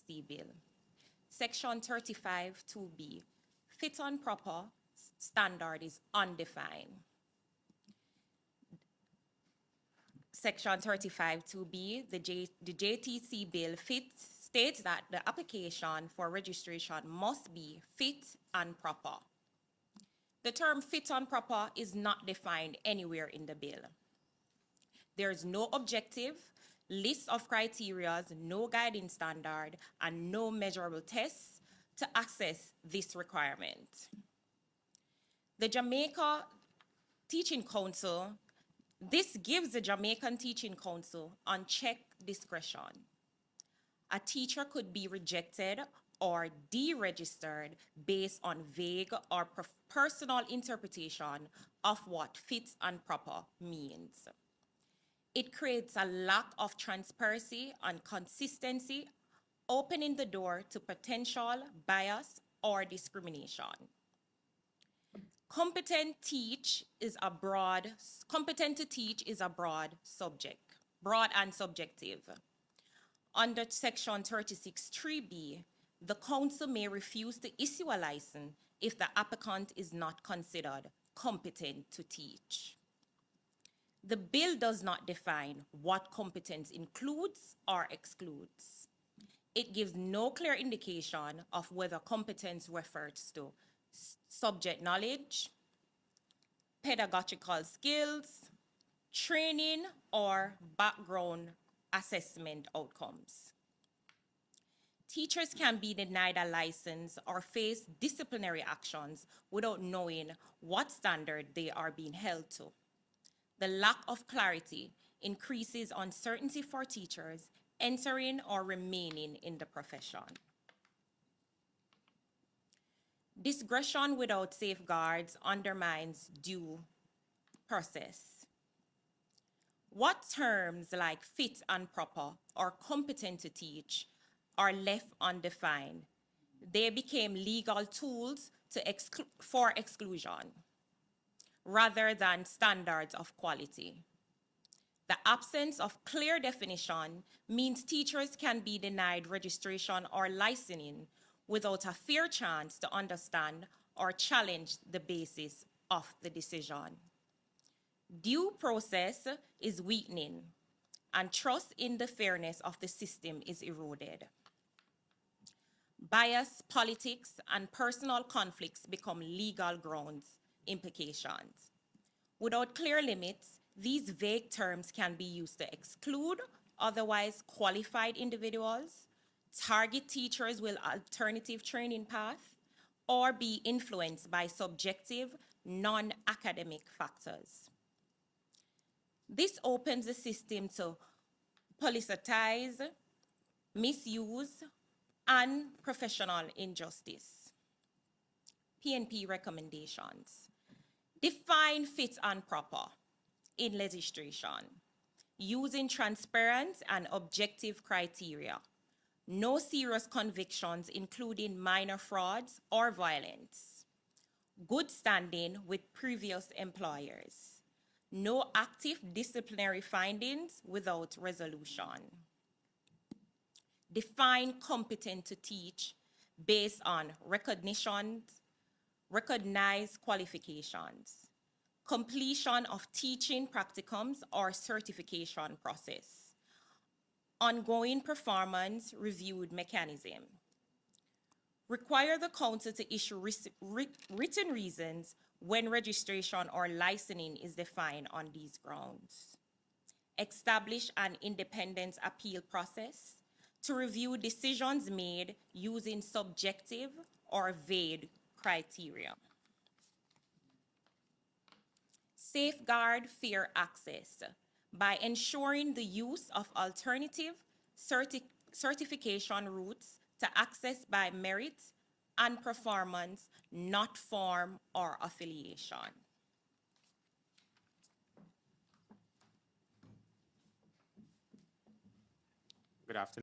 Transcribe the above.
JTC Bill. Section 35 2B, fit and proper standard is undefined. Section 35 2B, the JTC Bill states that the application for registration must be fit and proper. The term fit and proper is not defined anywhere in the bill. There is no objective, list of criteria, no guiding standard, and no measurable tests to assess this requirement. The Jamaica Teaching Council, this gives the Jamaican Teaching Council unchecked discretion. A teacher could be rejected or deregistered based on vague or personal interpretation of what fit and proper means. It creates a lack of transparency and consistency, opening the door to potential bias or discrimination. Competent to teach is a broad subject, broad and subjective. Under Section 36(3)(b), the council may refuse to issue a license if the applicant is not considered competent to teach. The bill does not define what competence includes or excludes. It gives no clear indication of whether competence refers to subject knowledge, pedagogical skills, training, or background assessment outcomes. Teachers can be denied a license or face disciplinary actions without knowing what standard they are being held to. The lack of clarity increases uncertainty for teachers entering or remaining in the profession. Discretion without safeguards undermines due process. What terms like fit and proper or competent to teach are left undefined, they became legal tools for exclusion rather than standards of quality. The absence of clear definition means teachers can be denied registration or licensing without a fair chance to understand or challenge the basis of the decision. Due process is weakening, and trust in the fairness of the system is eroded. Bias, politics, and personal conflicts become legal grounds implications. Without clear limits, these vague terms can be used to exclude otherwise qualified individuals, target teachers with alternative training paths, or be influenced by subjective, non-academic factors. This opens the system to politicize, misuse, and professional injustice. PNP recommendations. Define fit and proper in legislation, using transparent and objective criteria. No serious convictions, including minor frauds or violence. Good standing with previous employers. No active disciplinary findings without resolution. Define competent to teach based on recognized qualifications, completion of teaching practicums or certification process, ongoing performance reviewed mechanism. Require the council to issue written reasons when registration or licensing is defined on these grounds. Establish an independent appeal process to review decisions made using subjective or vague criteria. Safeguard fair access by ensuring the use of alternative certification routes to access by merit and performance, not form or affiliation. Good afternoon.